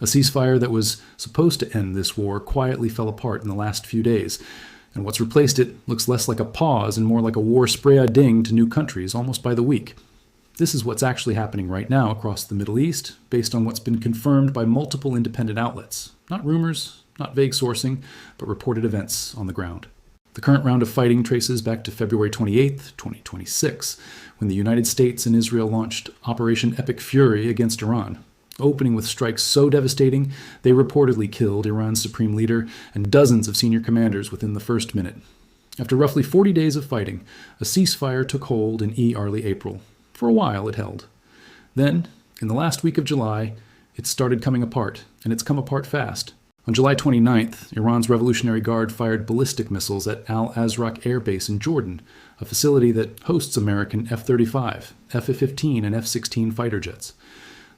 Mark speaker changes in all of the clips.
Speaker 1: A ceasefire that was supposed to end this war quietly fell apart in the last few days, and what's replaced it looks less like a pause and more like a war spray-a-ding to new countries almost by the week. This is what's actually happening right now across the Middle East, based on what's been confirmed by multiple independent outlets. Not rumors, not vague sourcing, but reported events on the ground. The current round of fighting traces back to February 28, 2026, when the United States and Israel launched Operation Epic Fury against Iran, opening with strikes so devastating they reportedly killed Iran's supreme leader and dozens of senior commanders within the first minute. After roughly 40 days of fighting, a ceasefire took hold in early April. For a while it held. Then, in the last week of July, it started coming apart, and it's come apart fast. On July 29th, Iran's Revolutionary Guard fired ballistic missiles at Al-Azraq Air Base in Jordan, a facility that hosts American F-35, F-15, and F-16 fighter jets.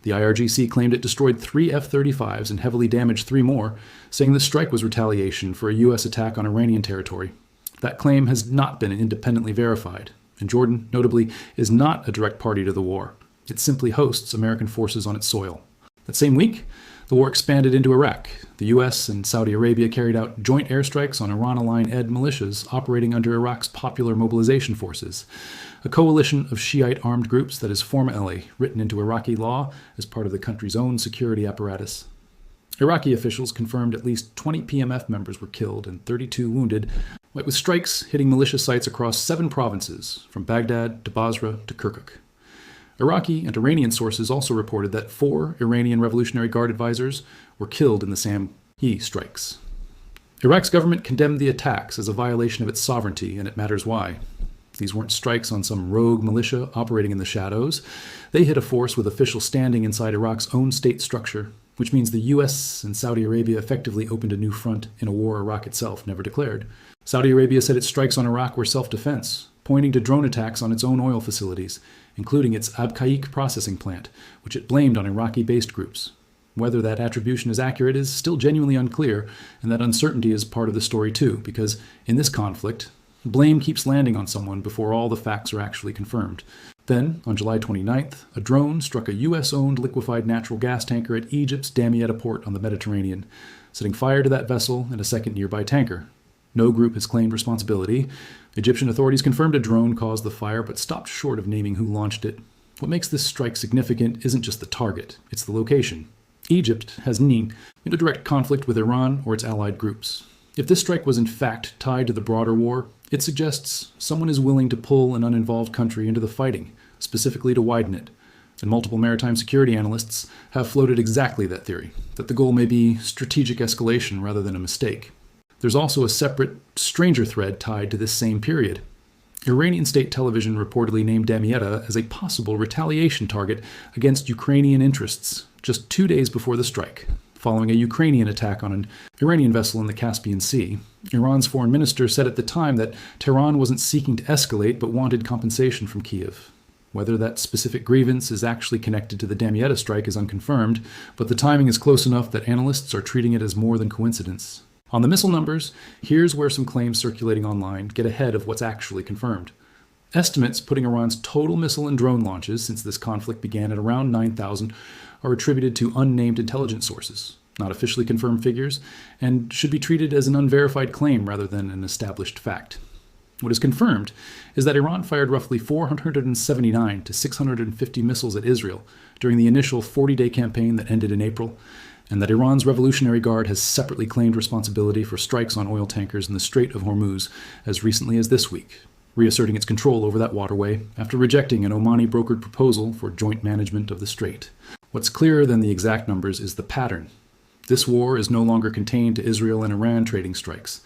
Speaker 1: The IRGC claimed it destroyed 3 F-35s and heavily damaged 3 more, saying the strike was retaliation for a U.S. attack on Iranian territory. That claim has not been independently verified, and Jordan, notably, is not a direct party to the war. It simply hosts American forces on its soil. That same week, the war expanded into Iraq. The U.S. and Saudi Arabia carried out joint airstrikes on Iran-aligned militias operating under Iraq's Popular Mobilization Forces, a coalition of Shiite armed groups that is formally written into Iraqi law as part of the country's own security apparatus. Iraqi officials confirmed at least 20 PMF members were killed and 32 wounded, with strikes hitting militia sites across 7 provinces, from Baghdad to Basra to Kirkuk. Iraqi and Iranian sources also reported that 4 Iranian Revolutionary Guard advisors were killed in the same strikes. Iraq's government condemned the attacks as a violation of its sovereignty, and it matters why. These weren't strikes on some rogue militia operating in the shadows. They hit a force with official standing inside Iraq's own state structure, which means the US and Saudi Arabia effectively opened a new front in a war Iraq itself never declared. Saudi Arabia said its strikes on Iraq were self-defense, pointing to drone attacks on its own oil facilities, including its Abqaiq processing plant, which it blamed on Iraqi-based groups. Whether that attribution is accurate is still genuinely unclear, and that uncertainty is part of the story too, because in this conflict, blame keeps landing on someone before all the facts are actually confirmed. Then, on July 29th, a drone struck a US-owned liquefied natural gas tanker at Egypt's Damietta port on the Mediterranean, setting fire to that vessel and a second nearby tanker. No group has claimed responsibility. Egyptian authorities confirmed a drone caused the fire, but stopped short of naming who launched it. What makes this strike significant isn't just the target, it's the location. Egypt has no direct conflict with Iran or its allied groups. If this strike was in fact tied to the broader war, it suggests someone is willing to pull an uninvolved country into the fighting, specifically to widen it. And multiple maritime security analysts have floated exactly that theory, that the goal may be strategic escalation rather than a mistake. There's also a separate, stranger thread tied to this same period. Iranian state television reportedly named Damietta as a possible retaliation target against Ukrainian interests just 2 days before the strike, following a Ukrainian attack on an Iranian vessel in the Caspian Sea. Iran's foreign minister said at the time that Tehran wasn't seeking to escalate but wanted compensation from Kyiv. Whether that specific grievance is actually connected to the Damietta strike is unconfirmed, but the timing is close enough that analysts are treating it as more than coincidence. On the missile numbers, here's where some claims circulating online get ahead of what's actually confirmed. Estimates putting Iran's total missile and drone launches since this conflict began at around 9,000 are attributed to unnamed intelligence sources, not officially confirmed figures, and should be treated as an unverified claim rather than an established fact. What is confirmed is that Iran fired roughly 479 to 650 missiles at Israel during the initial 40-day campaign that ended in April, and that Iran's Revolutionary Guard has separately claimed responsibility for strikes on oil tankers in the Strait of Hormuz as recently as this week, reasserting its control over that waterway after rejecting an Omani-brokered proposal for joint management of the strait. What's clearer than the exact numbers is the pattern. This war is no longer contained to Israel and Iran trading strikes.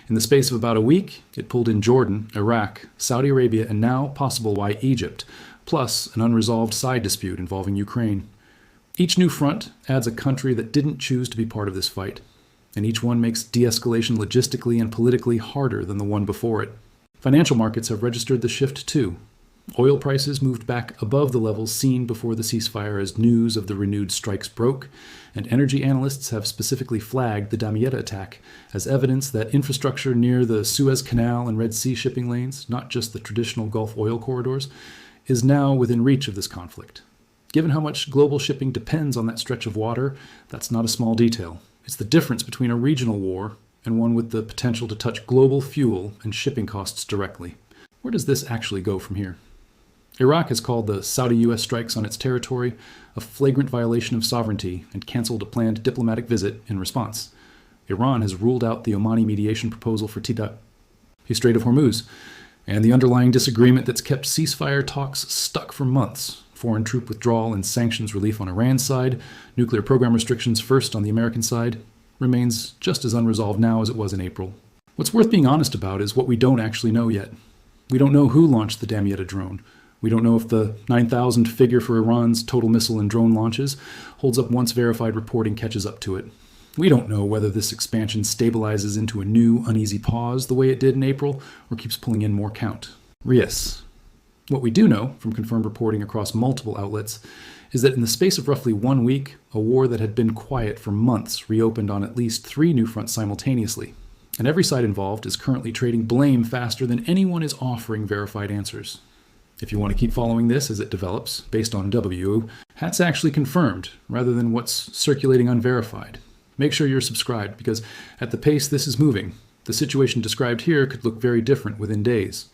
Speaker 1: In the space of about a week, it pulled in Jordan, Iraq, Saudi Arabia, and now possible why Egypt, plus an unresolved side dispute involving Ukraine. Each new front adds a country that didn't choose to be part of this fight, and each one makes de-escalation logistically and politically harder than the one before it. Financial markets have registered the shift too. Oil prices moved back above the levels seen before the ceasefire as news of the renewed strikes broke, and energy analysts have specifically flagged the Damietta attack as evidence that infrastructure near the Suez Canal and Red Sea shipping lanes, not just the traditional Gulf oil corridors, is now within reach of this conflict. Given how much global shipping depends on that stretch of water, that's not a small detail. It's the difference between a regional war and one with the potential to touch global fuel and shipping costs directly. Where does this actually go from here? Iraq has called the Saudi-US strikes on its territory a flagrant violation of sovereignty and canceled a planned diplomatic visit in response. Iran has ruled out the Omani mediation proposal for the Strait of Hormuz, and the underlying disagreement that's kept ceasefire talks stuck for months. Foreign troop withdrawal and sanctions relief on Iran's side, nuclear program restrictions first on the American side, remains just as unresolved now as it was in April. What's worth being honest about is what we don't actually know yet. We don't know who launched the Damietta drone. We don't know if the 9,000 figure for Iran's total missile and drone launches holds up once verified reporting catches up to it. We don't know whether this expansion stabilizes into a new, uneasy pause the way it did in April, or keeps pulling in more count. Yes. What we do know, from confirmed reporting across multiple outlets, is that in the space of roughly 1 week, a war that had been quiet for months reopened on at least 3 new fronts simultaneously. And every side involved is currently trading blame faster than anyone is offering verified answers. If you want to keep following this as it develops, based on hat's actually confirmed, rather than what's circulating unverified. Make sure you're subscribed, because at the pace this is moving, the situation described here could look very different within days.